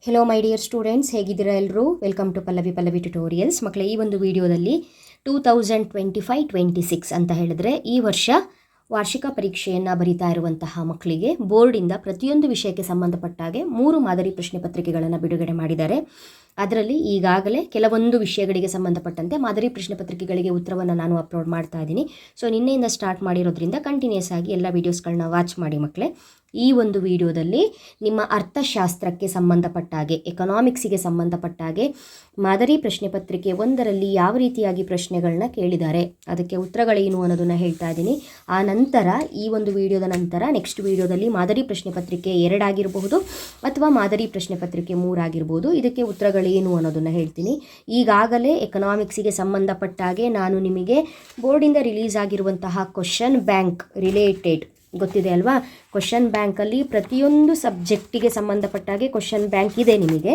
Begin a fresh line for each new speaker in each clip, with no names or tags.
Hello my dear students, ಹೇಗಿದ್ದೀರಾ ಎಲ್ಲರೂ? Welcome to Pallavi tutorials. ಮಕ್ಕಳೇ, ಈ ಒಂದು ವಿಡಿಯೋದಲ್ಲಿ 2025-26 ಅಂತ ಹೇಳಿದ್ರೆ ಈ ವರ್ಷ ವಾರ್ಷಿಕ ಪರೀಕ್ಷೆಯನ್ನು ಬರಿತಾ ಇರುವಂತಹ ಮಕ್ಕಳಿಗೆ ಬೋರ್ಡಿಂದ ಪ್ರತಿಯೊಂದು ವಿಷಯಕ್ಕೆ ಸಂಬಂಧಪಟ್ಟಾಗೆ 3 ಮಾದರಿ ಪ್ರಶ್ನೆ ಪತ್ರಿಕೆಗಳನ್ನು ಬಿಡುಗಡೆ ಮಾಡಿದ್ದಾರೆ. ಅದರಲ್ಲಿ ಈಗಾಗಲೇ ಕೆಲವೊಂದು ವಿಷಯಗಳಿಗೆ ಸಂಬಂಧಪಟ್ಟಂತೆ ಮಾದರಿ ಪ್ರಶ್ನೆ ಪತ್ರಿಕೆಗಳಿಗೆ ಉತ್ತರವನ್ನು ನಾನು ಅಪ್ಲೋಡ್ ಮಾಡ್ತಾ ಇದ್ದೀನಿ. ಸೊ ನಿನ್ನೆಯಿಂದ ಸ್ಟಾರ್ಟ್ ಮಾಡಿರೋದ್ರಿಂದ ಕಂಟಿನ್ಯೂಸ್ ಆಗಿ ಎಲ್ಲ ವೀಡಿಯೋಸ್ಗಳನ್ನ ವಾಚ್ ಮಾಡಿ ಮಕ್ಕಳೇ. ಈ ಒಂದು ವಿಡಿಯೋದಲ್ಲಿ ನಿಮ್ಮ ಅರ್ಥಶಾಸ್ತ್ರಕ್ಕೆ ಸಂಬಂಧಪಟ್ಟಾಗೆ, ಎಕನಾಮಿಕ್ಸಿಗೆ ಸಂಬಂಧಪಟ್ಟಾಗೆ ಮಾದರಿ ಪ್ರಶ್ನೆ ಪತ್ರಿಕೆ 1ರಲ್ಲಿ ಯಾವ ರೀತಿಯಾಗಿ ಪ್ರಶ್ನೆಗಳನ್ನ ಕೇಳಿದ್ದಾರೆ, ಅದಕ್ಕೆ ಉತ್ತರಗಳೇನು ಅನ್ನೋದನ್ನು ಹೇಳ್ತಾ ಇದ್ದೀನಿ. ಆ ನಂತರ ಈ ಒಂದು ವಿಡಿಯೋದ ನಂತರ ನೆಕ್ಸ್ಟ್ ವಿಡಿಯೋದಲ್ಲಿ ಮಾದರಿ ಪ್ರಶ್ನೆ ಪತ್ರಿಕೆ 2 ಆಗಿರಬಹುದು ಅಥವಾ ಮಾದರಿ ಪ್ರಶ್ನೆ ಪತ್ರಿಕೆ 3 ಆಗಿರ್ಬೋದು, ಇದಕ್ಕೆ ಉತ್ತರಗಳೇನು ಅನ್ನೋದನ್ನು ಹೇಳ್ತೀನಿ. ಈಗಾಗಲೇ ಎಕನಾಮಿಕ್ಸಿಗೆ ಸಂಬಂಧಪಟ್ಟಾಗೆ ನಾನು ನಿಮಗೆ ಬೋರ್ಡಿಂದ ರಿಲೀಸ್ ಆಗಿರುವಂತಹ ಕ್ವಶನ್ ಬ್ಯಾಂಕ್ ರಿಲೇಟೆಡ್ ಗೊತ್ತಿದೆ ಅಲ್ವಾ? ಕ್ವಶನ್ ಬ್ಯಾಂಕಲ್ಲಿ ಪ್ರತಿಯೊಂದು ಸಬ್ಜೆಕ್ಟಿಗೆ ಸಂಬಂಧಪಟ್ಟಾಗೆ ಕ್ವಶನ್ ಬ್ಯಾಂಕ್ ಇದೆ ನಿಮಗೆ.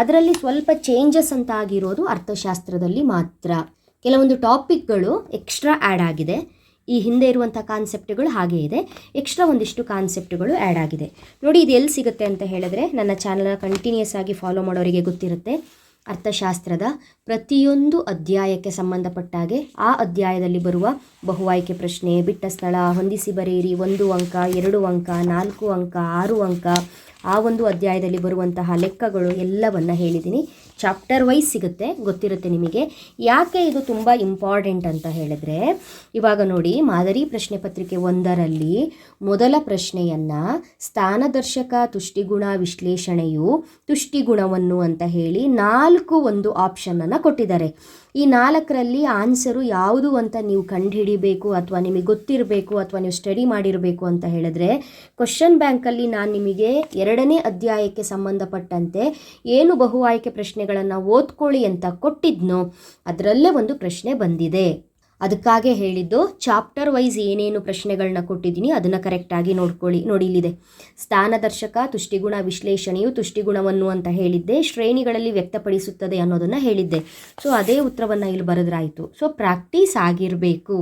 ಅದರಲ್ಲಿ ಸ್ವಲ್ಪ ಚೇಂಜಸ್ ಅಂತ ಆಗಿರೋದು ಅರ್ಥಶಾಸ್ತ್ರದಲ್ಲಿ ಮಾತ್ರ. ಕೆಲವೊಂದು ಟಾಪಿಕ್ಗಳು ಎಕ್ಸ್ಟ್ರಾ ಆ್ಯಡ್ ಆಗಿದೆ. ಈ ಹಿಂದೆ ಇರುವಂಥ ಕಾನ್ಸೆಪ್ಟ್ಗಳು ಹಾಗೇ ಇದೆ, ಎಕ್ಸ್ಟ್ರಾ ಒಂದಿಷ್ಟು ಕಾನ್ಸೆಪ್ಟ್ಗಳು ಆ್ಯಡ್ ಆಗಿದೆ. ನೋಡಿ, ಇದು ಎಲ್ಲಿ ಸಿಗುತ್ತೆ ಅಂತ ಹೇಳಿದ್ರೆ, ನನ್ನ ಚಾನಲ್ನ ಕಂಟಿನ್ಯೂಸ್ ಆಗಿ ಫಾಲೋ ಮಾಡೋರಿಗೆ ಗೊತ್ತಿರುತ್ತೆ. ಅರ್ಥಶಾಸ್ತ್ರದ ಪ್ರತಿಯೊಂದು ಅಧ್ಯಾಯಕ್ಕೆ ಸಂಬಂಧಪಟ್ಟಾಗೆ ಆ ಅಧ್ಯಾಯದಲ್ಲಿ ಬರುವ ಬಹು ಆಯ್ಕೆ ಪ್ರಶ್ನೆ, ಬಿಟ್ಟ ಸ್ಥಳ, ಹೊಂದಿಸಿ ಬರೆಯಿರಿ, 1 ಅಂಕ, 2 ಅಂಕ, 4 ಅಂಕ, 6 ಅಂಕ, ಆ ಒಂದು ಅಧ್ಯಾಯದಲ್ಲಿ ಬರುವಂತಹ ಲೆಕ್ಕಗಳು ಎಲ್ಲವನ್ನು ಹೇಳಿದ್ದೀನಿ. ಚಾಪ್ಟರ್ ವೈಸ್ ಸಿಗುತ್ತೆ, ಗೊತ್ತಿರುತ್ತೆ ನಿಮಗೆ. ಯಾಕೆ ಇದು ತುಂಬ ಇಂಪಾರ್ಟೆಂಟ್ ಅಂತ ಹೇಳಿದ್ರೆ, ಇವಾಗ ನೋಡಿ, ಮಾದರಿ ಪ್ರಶ್ನೆ ಪತ್ರಿಕೆ 1ರಲ್ಲಿ ಮೊದಲ ಪ್ರಶ್ನೆಯನ್ನು ಸ್ಥಾನದರ್ಶಕ ತುಷ್ಟಿಗುಣ ವಿಶ್ಲೇಷಣೆಯು ತುಷ್ಟಿಗುಣವನ್ನು ಅಂತ ಹೇಳಿ 4 ಒಂದು ಆಪ್ಷನನ್ನು ಕೊಟ್ಟಿದ್ದಾರೆ. ಈ 4ರಲ್ಲಿ ಆನ್ಸರು ಯಾವುದು ಅಂತ ನೀವು ಕಂಡುಹಿಡಿಬೇಕು ಅಥವಾ ನಿಮಗೆ ಗೊತ್ತಿರಬೇಕು ಅಥವಾ ನೀವು ಸ್ಟಡಿ ಮಾಡಿರಬೇಕು ಅಂತ ಹೇಳಿದ್ರೆ, ಕ್ವಶನ್ ಬ್ಯಾಂಕಲ್ಲಿ ನಾನು ನಿಮಗೆ 2ನೇ ಅಧ್ಯಾಯಕ್ಕೆ ಸಂಬಂಧಪಟ್ಟಂತೆ ಏನು ಬಹು ಆಯ್ಕೆ ಪ್ರಶ್ನೆಗಳನ್ನು ಓದ್ಕೊಳ್ಳಿ ಅಂತ ಕೊಟ್ಟಿದ್ನೋ ಅದರಲ್ಲೇ ಒಂದು ಪ್ರಶ್ನೆ ಬಂದಿದೆ. ಅದಕ್ಕಾಗೆ ಹೇಳಿದ್ದು, ಚಾಪ್ಟರ್ ವೈಸ್ ಏನೇನು ಪ್ರಶ್ನೆಗಳನ್ನ ಕೊಟ್ಟಿದ್ದೀನಿ ಅದನ್ನು ಕರೆಕ್ಟಾಗಿ ನೋಡ್ಕೊಳ್ಳಿ. ನೋಡಿ, ಇಲ್ಲಿದೆ ಸ್ಥಾನದರ್ಶಕ ತುಷ್ಟಿಗುಣ ವಿಶ್ಲೇಷಣೆಯು ತುಷ್ಟಿಗುಣವನ್ನು ಅಂತ ಹೇಳಿದ್ದೆ, ಶ್ರೇಣಿಗಳಲ್ಲಿ ವ್ಯಕ್ತಪಡಿಸುತ್ತದೆ ಅನ್ನೋದನ್ನು ಹೇಳಿದ್ದೆ. ಸೊ ಅದೇ ಉತ್ತರವನ್ನು ಇಲ್ಲಿ ಬರೆದ್ರಾಯಿತು. ಸೊ ಪ್ರಾಕ್ಟೀಸ್ ಆಗಿರಬೇಕು.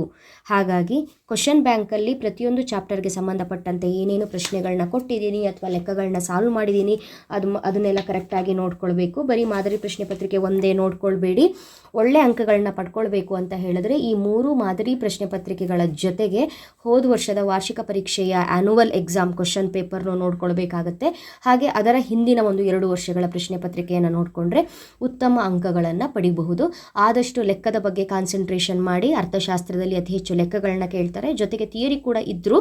ಹಾಗಾಗಿ ಕ್ವಶನ್ ಬ್ಯಾಂಕಲ್ಲಿ ಪ್ರತಿಯೊಂದು ಚಾಪ್ಟರ್ಗೆ ಸಂಬಂಧಪಟ್ಟಂತೆ ಏನೇನು ಪ್ರಶ್ನೆಗಳನ್ನ ಕೊಟ್ಟಿದ್ದೀನಿ ಅಥವಾ ಲೆಕ್ಕಗಳನ್ನ ಸಾಲ್ವ್ ಮಾಡಿದ್ದೀನಿ ಅದನ್ನೆಲ್ಲ ಕರೆಕ್ಟಾಗಿ ನೋಡ್ಕೊಳ್ಬೇಕು. ಬರೀ ಮಾದರಿ ಪ್ರಶ್ನೆ ಪತ್ರಿಕೆ ಒಂದೇ ನೋಡ್ಕೊಳ್ಬೇಡಿ. ಒಳ್ಳೆ ಅಂಕಗಳನ್ನ ಪಡ್ಕೊಳ್ಬೇಕು ಅಂತ ಹೇಳಿದ್ರೆ ಈ 3 ಮಾದರಿ ಪ್ರಶ್ನೆ ಪತ್ರಿಕೆಗಳ ಜೊತೆಗೆ ಹೋದ ವರ್ಷದ ವಾರ್ಷಿಕ ಪರೀಕ್ಷೆಯ ಆ್ಯನ್ಯುವಲ್ ಎಕ್ಸಾಮ್ ಕ್ವಶನ್ ಪೇಪರ್ನು ನೋಡ್ಕೊಳ್ಬೇಕಾಗತ್ತೆ. ಹಾಗೆ ಅದರ ಹಿಂದಿನ ಒಂದು 2 ವರ್ಷಗಳ ಪ್ರಶ್ನೆ ಪತ್ರಿಕೆಯನ್ನು ನೋಡಿಕೊಂಡ್ರೆ ಉತ್ತಮ ಅಂಕಗಳನ್ನು ಪಡಿಬಹುದು. ಆದಷ್ಟು ಲೆಕ್ಕದ ಬಗ್ಗೆ ಕಾನ್ಸಂಟ್ರೇಷನ್ ಮಾಡಿ. ಅರ್ಥಶಾಸ್ತ್ರದಲ್ಲಿ ಅತಿ ಹೆಚ್ಚು ಲೆಕ್ಕಗಳನ್ನ ಕೇಳ್ತಾರೆ, ಜೊತೆಗೆ ಥಿಯರಿ ಕೂಡ ಇದ್ದರೂ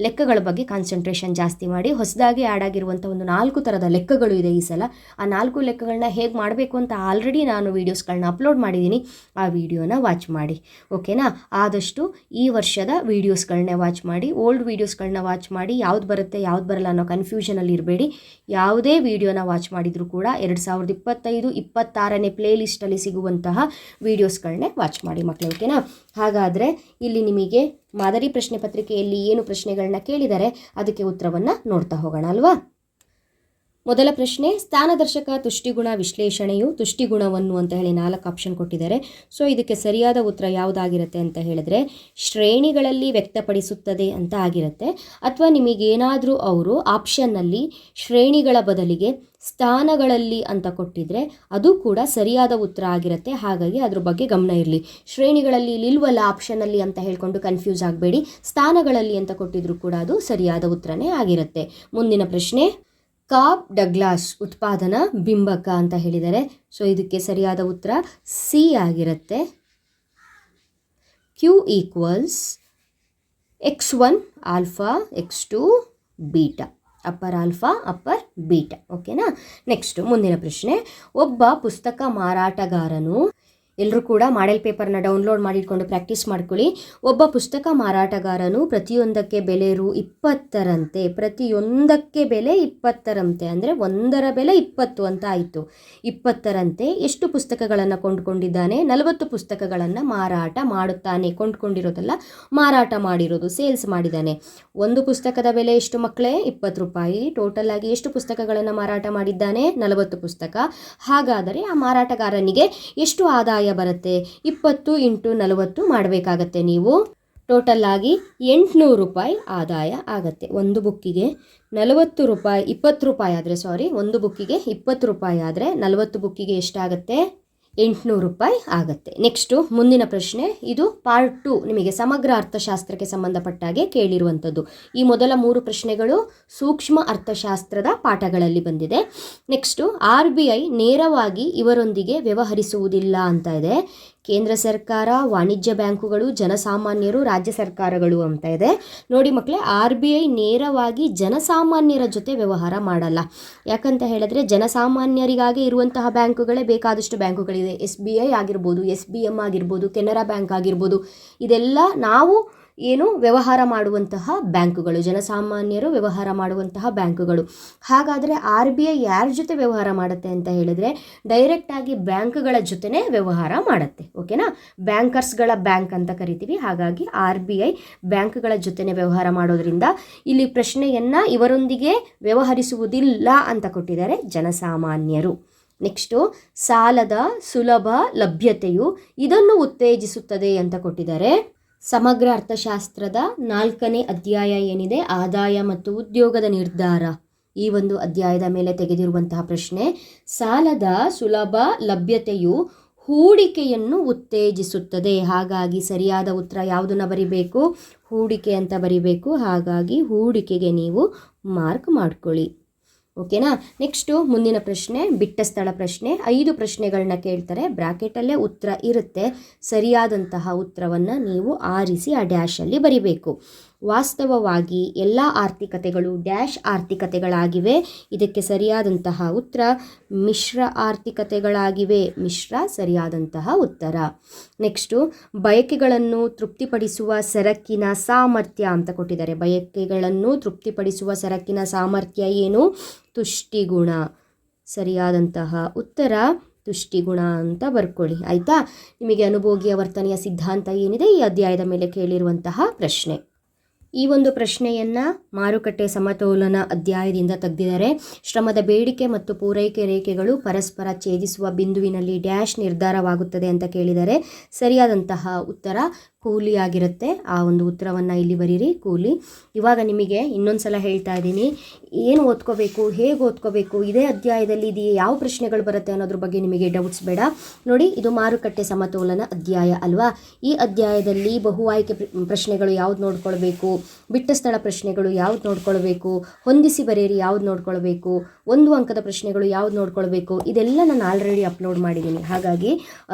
ಲೆಕ್ಕಗಳ ಬಗ್ಗೆ ಕಾನ್ಸಂಟ್ರೇಷನ್ ಜಾಸ್ತಿ ಮಾಡಿ. ಹೊಸದಾಗಿ ಆ್ಯಡ್ ಆಗಿರುವಂಥ ಒಂದು 4 ಥರದ ಲೆಕ್ಕಗಳು ಇದೆ ಈ ಸಲ. ಆ 4 ಲೆಕ್ಕಗಳನ್ನ ಹೇಗೆ ಮಾಡಬೇಕು ಅಂತ ಆಲ್ರೆಡಿ ನಾನು ವೀಡಿಯೋಸ್ಗಳನ್ನ ಅಪ್ಲೋಡ್ ಮಾಡಿದ್ದೀನಿ. ಆ ವಿಡಿಯೋನ ವಾಚ್ ಮಾಡಿ, ಓಕೆನಾ? ಆದಷ್ಟು ಈ ವರ್ಷದ ವೀಡಿಯೋಸ್ಗಳನ್ನೇ ವಾಚ್ ಮಾಡಿ. ಓಲ್ಡ್ ವೀಡಿಯೋಸ್ಗಳನ್ನ ವಾಚ್ ಮಾಡಿ. ಯಾವ್ದು ಬರುತ್ತೆ ಯಾವ್ದು ಬರಲ್ಲ ಅನ್ನೋ ಕನ್ಫ್ಯೂಷನಲ್ಲಿ ಇರಬೇಡಿ. ಯಾವುದೇ ವಿಡಿಯೋನ ವಾಚ್ ಮಾಡಿದರೂ ಕೂಡ 2025-26ನೇ ಪ್ಲೇ ಲಿಸ್ಟಲ್ಲಿ ಸಿಗುವಂತಹ ವೀಡಿಯೋಸ್ಗಳನ್ನೇ ವಾಚ್ ಮಾಡಿ ಮಕ್ಕಳು, ಓಕೆನಾ? ಹಾಗಾದರೆ ಇಲ್ಲಿ ನಿಮಗೆ ಮಾದರಿ ಪ್ರಶ್ನೆ ಪತ್ರಿಕೆಯಲ್ಲಿ ಏನು ಪ್ರಶ್ನೆಗಳನ್ನ ಕೇಳಿದ್ದಾರೆ ಅದಕ್ಕೆ ಉತ್ತರವನ್ನು ನೋಡ್ತಾ ಹೋಗೋಣ ಅಲ್ವಾ? ಮೊದಲ ಪ್ರಶ್ನೆ, ಸ್ಥಾನದರ್ಶಕ ತುಷ್ಟಿಗುಣ ವಿಶ್ಲೇಷಣೆಯು ತುಷ್ಟಿಗುಣವನ್ನು ಅಂತ ಹೇಳಿ 4 ಆಪ್ಷನ್ ಕೊಟ್ಟಿದ್ದಾರೆ. ಸೊ ಇದಕ್ಕೆ ಸರಿಯಾದ ಉತ್ತರ ಯಾವುದಾಗಿರುತ್ತೆ ಅಂತ ಹೇಳಿದ್ರೆ ಶ್ರೇಣಿಗಳಲ್ಲಿ ವ್ಯಕ್ತಪಡಿಸುತ್ತದೆ ಅಂತ ಆಗಿರುತ್ತೆ. ಅಥವಾ ನಿಮಗೇನಾದರೂ ಅವರು ಆಪ್ಷನ್ನಲ್ಲಿ ಶ್ರೇಣಿಗಳ ಬದಲಿಗೆ ಸ್ಥಾನಗಳಲ್ಲಿ ಅಂತ ಕೊಟ್ಟಿದ್ರೆ ಅದು ಕೂಡ ಸರಿಯಾದ ಉತ್ತರ ಆಗಿರುತ್ತೆ. ಹಾಗಾಗಿ ಅದ್ರ ಬಗ್ಗೆ ಗಮನ ಇರಲಿ. ಶ್ರೇಣಿಗಳಲ್ಲಿ ಇಲ್ವಲ್ಲ ಆಪ್ಷನಲ್ಲಿ ಅಂತ ಹೇಳ್ಕೊಂಡು ಕನ್ಫ್ಯೂಸ್ ಆಗಬೇಡಿ. ಸ್ಥಾನಗಳಲ್ಲಿ ಅಂತ ಕೊಟ್ಟಿದ್ರು ಕೂಡ ಅದು ಸರಿಯಾದ ಉತ್ತರನೇ ಆಗಿರುತ್ತೆ. ಮುಂದಿನ ಪ್ರಶ್ನೆ, ಕಾಬ್ ಡಗ್ಲಾಸ್ ಉತ್ಪಾದನಾ ಬಿಂಬಕ ಅಂತ ಹೇಳಿದ್ದಾರೆ. ಸೊ ಇದಕ್ಕೆ ಸರಿಯಾದ ಉತ್ತರ ಸಿ ಆಗಿರುತ್ತೆ. Q = x1 alpha x2 beta, upper alpha upper beta, ಓಕೆನಾ? ನೆಕ್ಸ್ಟ್ ಮುಂದಿನ ಪ್ರಶ್ನೆ, ಒಬ್ಬ ಪುಸ್ತಕ ಮಾರಾಟಗಾರನು, ಎಲ್ಲರೂ ಕೂಡ ಮಾಡೆಲ್ ಪೇಪರ್ನ ಡೌನ್ಲೋಡ್ ಮಾಡಿಟ್ಕೊಂಡು ಪ್ರಾಕ್ಟೀಸ್ ಮಾಡ್ಕೊಳ್ಳಿ. ಒಬ್ಬ ಪುಸ್ತಕ ಮಾರಾಟಗಾರನು ಪ್ರತಿಯೊಂದಕ್ಕೆ ಬೆಲೆ Rs. ಪ್ರತಿಯೊಂದಕ್ಕೆ ಬೆಲೆ 20 ಅಂದರೆ ಒಂದರ ಬೆಲೆ 20 ಅಂತ ಆಯಿತು. 20 ಎಷ್ಟು ಪುಸ್ತಕಗಳನ್ನು ಕೊಂಡುಕೊಂಡಿದ್ದಾನೆ? 40 ಪುಸ್ತಕಗಳನ್ನು ಮಾರಾಟ ಮಾಡುತ್ತಾನೆ. ಕೊಂಡುಕೊಂಡಿರೋದಲ್ಲ, ಮಾರಾಟ ಮಾಡಿರೋದು, ಸೇಲ್ಸ್ ಮಾಡಿದ್ದಾನೆ. ಒಂದು ಪುಸ್ತಕದ ಬೆಲೆ ಎಷ್ಟು ಮಕ್ಕಳೇ? 20 ರೂಪಾಯಿ. ಟೋಟಲ್ ಆಗಿ ಎಷ್ಟು ಪುಸ್ತಕಗಳನ್ನು ಮಾರಾಟ ಮಾಡಿದ್ದಾನೆ? 40 ಪುಸ್ತಕ. ಹಾಗಾದರೆ ಆ ಮಾರಾಟಗಾರನಿಗೆ ಎಷ್ಟು ಆದಾಯ ಬರುತ್ತೆ? 20 × 40 ಮಾಡಬೇಕಾಗತ್ತೆ ನೀವು. ಟೋಟಲ್ ಆಗಿ 800 ರೂಪಾಯಿ ಆದಾಯ ಆಗುತ್ತೆ. ಒಂದು ಬುಕ್ಕಿಗೆ 40 ರೂಪಾಯಿ 20 ರೂಪಾಯಿ ಆದರೆ ಒಂದು ಬುಕ್ಕಿಗೆ 20 ರೂಪಾಯಿ ಆದರೆ 40 ಬುಕ್ಕಿಗೆ ಎಷ್ಟಾಗುತ್ತೆ? 800 ರೂಪಾಯಿ ಆಗುತ್ತೆ. ನೆಕ್ಸ್ಟು ಮುಂದಿನ ಪ್ರಶ್ನೆ, ಇದು ಪಾರ್ಟ್ 2, ನಿಮಗೆ ಸಮಗ್ರ ಅರ್ಥಶಾಸ್ತ್ರಕ್ಕೆ ಸಂಬಂಧಪಟ್ಟಾಗೆ ಕೇಳಿರುವಂಥದ್ದು. ಈ ಮೊದಲ 3 ಪ್ರಶ್ನೆಗಳು ಸೂಕ್ಷ್ಮ ಅರ್ಥಶಾಸ್ತ್ರದ ಪಾಠಗಳಲ್ಲಿ ಬಂದಿದೆ. ನೆಕ್ಸ್ಟು RBI ನೇರವಾಗಿ ಇವರೊಂದಿಗೆ ವ್ಯವಹರಿಸುವುದಿಲ್ಲ ಅಂತ ಇದೆ. ಕೇಂದ್ರ ಸರ್ಕಾರ, ವಾಣಿಜ್ಯ ಬ್ಯಾಂಕುಗಳು, ಜನಸಾಮಾನ್ಯರು, ರಾಜ್ಯ ಸರ್ಕಾರಗಳು ಅಂತ ಇದೆ. ನೋಡಿ ಮಕ್ಕಳೇ, RBI ನೇರವಾಗಿ ಜನಸಾಮಾನ್ಯರ ಜೊತೆ ವ್ಯವಹಾರ ಮಾಡಲ್ಲ. ಯಾಕಂತ ಹೇಳಿದ್ರೆ ಜನಸಾಮಾನ್ಯರಿಗಾಗಿ ಇರುವಂತಹ ಬ್ಯಾಂಕುಗಳೇ ಬೇಕಾದಷ್ಟು ಬ್ಯಾಂಕುಗಳಿದೆ. SBI ಆಗಿರ್ಬೋದು, SBM ಆಗಿರ್ಬೋದು, ಕೆನರಾ ಬ್ಯಾಂಕ್ ಆಗಿರ್ಬೋದು, ಇದೆಲ್ಲ ನಾವು ವ್ಯವಹಾರ ಮಾಡುವಂತಹ ಬ್ಯಾಂಕುಗಳು, ಜನಸಾಮಾನ್ಯರು ವ್ಯವಹಾರ ಮಾಡುವಂತಹ ಬ್ಯಾಂಕುಗಳು. ಹಾಗಾದರೆ RBI ಯಾರ ಜೊತೆ ವ್ಯವಹಾರ ಮಾಡುತ್ತೆ ಅಂತ ಹೇಳಿದ್ರೆ ಡೈರೆಕ್ಟಾಗಿ ಬ್ಯಾಂಕ್ಗಳ ಜೊತೆನೇ ವ್ಯವಹಾರ ಮಾಡುತ್ತೆ. ಓಕೆನಾ? ಬ್ಯಾಂಕರ್ಸ್ಗಳ ಬ್ಯಾಂಕ್ ಅಂತ ಕರಿತೀವಿ. ಹಾಗಾಗಿ RBI ಬ್ಯಾಂಕ್ಗಳ ಜೊತೆನೇ ವ್ಯವಹಾರ ಮಾಡೋದ್ರಿಂದ ಇಲ್ಲಿ ಪ್ರಶ್ನೆಯನ್ನು ಇವರೊಂದಿಗೆ ವ್ಯವಹರಿಸುವುದಿಲ್ಲ ಅಂತ ಕೊಟ್ಟಿದ್ದಾರೆ, ಜನಸಾಮಾನ್ಯರು. ನೆಕ್ಸ್ಟು, ಸಾಲದ ಸುಲಭ ಲಭ್ಯತೆಯು ಇದನ್ನು ಉತ್ತೇಜಿಸುತ್ತದೆ ಅಂತ ಕೊಟ್ಟಿದ್ದಾರೆ. ಸಮಗ್ರ ಅರ್ಥಶಾಸ್ತ್ರದ 4ನೇ ಅಧ್ಯಾಯ ಏನಿದೆ, ಆದಾಯ ಮತ್ತು ಉದ್ಯೋಗದ ನಿರ್ಧಾರ, ಈ ಒಂದು ಅಧ್ಯಾಯದ ಮೇಲೆ ತೆಗೆದಿರುವಂತಹ ಪ್ರಶ್ನೆ, ಸಾಲದ ಸುಲಭ ಲಭ್ಯತೆಯು ಹೂಡಿಕೆಯನ್ನು ಉತ್ತೇಜಿಸುತ್ತದೆ. ಹಾಗಾಗಿ ಸರಿಯಾದ ಉತ್ತರ ಯಾವುದನ್ನು ಬರಿಬೇಕು? ಹೂಡಿಕೆ ಅಂತ ಬರಿಬೇಕು. ಹಾಗಾಗಿ ಹೂಡಿಕೆಗೆ ನೀವು ಮಾರ್ಕ್ ಮಾಡ್ಕೊಳ್ಳಿ. ಓಕೆನಾ? ನೆಕ್ಸ್ಟು ಮುಂದಿನ ಪ್ರಶ್ನೆ, ಬಿಟ್ಟ ಸ್ಥಳ ಪ್ರಶ್ನೆ. 5 ಪ್ರಶ್ನೆಗಳನ್ನ ಕೇಳ್ತಾರೆ, ಬ್ರಾಕೆಟಲ್ಲೇ ಉತ್ತರ ಇರುತ್ತೆ. ಸರಿಯಾದಂತಹ ಉತ್ತರವನ್ನು ನೀವು ಆರಿಸಿ ಆ ಡ್ಯಾಶಲ್ಲಿ ಬರಿಬೇಕು. ವಾಸ್ತವವಾಗಿ ಎಲ್ಲ ಆರ್ಥಿಕತೆಗಳು ಡ್ಯಾಶ್ ಆರ್ಥಿಕತೆಗಳಾಗಿವೆ. ಇದಕ್ಕೆ ಸರಿಯಾದಂತಹ ಉತ್ತರ ಮಿಶ್ರ ಆರ್ಥಿಕತೆಗಳಾಗಿವೆ. ಮಿಶ್ರ ಸರಿಯಾದಂತಹ ಉತ್ತರ. ನೆಕ್ಸ್ಟು, ಬಯಕೆಗಳನ್ನು ತೃಪ್ತಿಪಡಿಸುವ ಸರಕಿನ ಸಾಮರ್ಥ್ಯ ಅಂತ ಕೊಟ್ಟಿದ್ದಾರೆ. ಬಯಕೆಗಳನ್ನು ತೃಪ್ತಿಪಡಿಸುವ ಸರಕಿನ ಸಾಮರ್ಥ್ಯ ಏನು? ತುಷ್ಟಿಗುಣ. ಸರಿಯಾದಂತಹ ಉತ್ತರ ತುಷ್ಟಿಗುಣ ಅಂತ ಬರ್ಕೊಳ್ಳಿ. ಆಯಿತಾ? ನಿಮಗೆ ಅನುಭೋಗಿಯ ವರ್ತನೆಯ ಸಿದ್ಧಾಂತ ಏನಿದೆ ಈ ಅಧ್ಯಾಯದ ಮೇಲೆ ಕೇಳಿರುವಂತಹ ಪ್ರಶ್ನೆ. ಈ ಒಂದು ಪ್ರಶ್ನೆಯನ್ನು ಮಾರುಕಟ್ಟೆ ಸಮತೋಲನ ಅಧ್ಯಾಯದಿಂದ ತೆಗೆದಿದ್ದಾರೆ. ಶ್ರಮದ ಬೇಡಿಕೆ ಮತ್ತು ಪೂರೈಕೆ ರೇಖೆಗಳು ಪರಸ್ಪರ ಛೇದಿಸುವ ಬಿಂದುವಿನಲ್ಲಿ ಡ್ಯಾಶ್ ನಿರ್ಧಾರವಾಗುತ್ತದೆ ಅಂತ ಕೇಳಿದ್ದಾರೆ. ಸರಿಯಾದಂತಹ ಉತ್ತರ ಕೂಲಿ ಆಗಿರುತ್ತೆ. ಆ ಒಂದು ಉತ್ತರವನ್ನು ಇಲ್ಲಿ ಬರೀರಿ, ಕೂಲಿ. ಇವಾಗ ನಿಮಗೆ ಇನ್ನೊಂದು ಸಲ ಹೇಳ್ತಾ ಇದ್ದೀನಿ, ಏನು ಓದ್ಕೋಬೇಕು, ಹೇಗೆ ಓದ್ಕೋಬೇಕು, ಇದೇ ಅಧ್ಯಾಯದಲ್ಲಿ ಇದೆಯೇ, ಯಾವ ಪ್ರಶ್ನೆಗಳು ಬರುತ್ತೆ ಅನ್ನೋದ್ರ ಬಗ್ಗೆ ನಿಮಗೆ ಡೌಟ್ಸ್ ಬೇಡ. ನೋಡಿ, ಇದು ಮಾರುಕಟ್ಟೆ ಸಮತೋಲನ ಅಧ್ಯಾಯ ಅಲ್ವಾ? ಈ ಅಧ್ಯಾಯದಲ್ಲಿ ಬಹು ಆಯ್ಕೆ ಪ್ರಶ್ನೆಗಳು ಯಾವ್ದು ನೋಡ್ಕೊಳ್ಬೇಕು, ಬಿಟ್ಟ ಸ್ಥಳ ಪ್ರಶ್ನೆಗಳು ಯಾವ್ದು ನೋಡ್ಕೊಳ್ಬೇಕು, ಹೊಂದಿಸಿ ಬರೆಯಿರಿ ಯಾವ್ದು ನೋಡ್ಕೊಳ್ಬೇಕು, 1 ಅಂಕದ ಪ್ರಶ್ನೆಗಳು ಯಾವ್ದು ನೋಡ್ಕೊಳ್ಬೇಕು, ಇದೆಲ್ಲ ನಾನು ಆಲ್ರೆಡಿ ಅಪ್ಲೋಡ್ ಮಾಡಿದ್ದೀನಿ. ಹಾಗಾಗಿ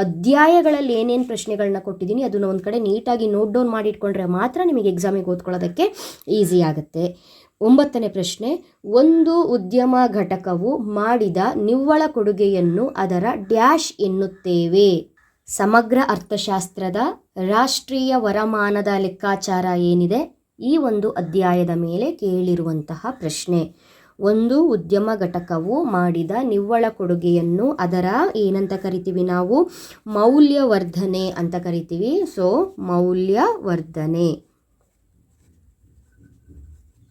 ಅಧ್ಯಾಯಗಳಲ್ಲಿ ಏನೇನು ಪ್ರಶ್ನೆಗಳನ್ನ ಕೊಟ್ಟಿದ್ದೀನಿ ಅದನ್ನು ಒಂದು ಕಡೆ ನೀಟಾಗಿ ನೋಟ್ ಡೌನ್ ಮಾಡಿಟ್ಕೊಂಡ್ರೆ ಮಾತ್ರ ನಿಮಗೆ ಎಕ್ಸಾಮಿಗೆ ಓದ್ಕೊಳ್ಳೋದಕ್ಕೆ ಈಸಿ ಆಗುತ್ತೆ. 9ನೇ ಪ್ರಶ್ನೆ, ಒಂದು ಉದ್ಯಮ ಘಟಕವು ಮಾಡಿದ ನಿವ್ವಳ ಕೊಡುಗೆಯನ್ನು ಅದರ ಡ್ಯಾಶ್ ಎನ್ನುತ್ತೇವೆ. ಸಮಗ್ರ ಅರ್ಥಶಾಸ್ತ್ರದ ರಾಷ್ಟ್ರೀಯ ವರಮಾನದ ಲೆಕ್ಕಾಚಾರ ಏನಿದೆ ಈ ಒಂದು ಅಧ್ಯಾಯದ ಮೇಲೆ ಕೇಳಿರುವಂತಹ ಪ್ರಶ್ನೆ. ಒಂದು ಉದ್ಯಮ ಘಟಕವು ಮಾಡಿದ ನಿವ್ವಳ ಕೊಡುಗೆಯನ್ನು ಅದರ ಏನಂತ ಕರಿತೀವಿ ನಾವು? ಮೌಲ್ಯವರ್ಧನೆ ಅಂತ ಕರಿತೀವಿ. ಸೊ ಮೌಲ್ಯವರ್ಧನೆ.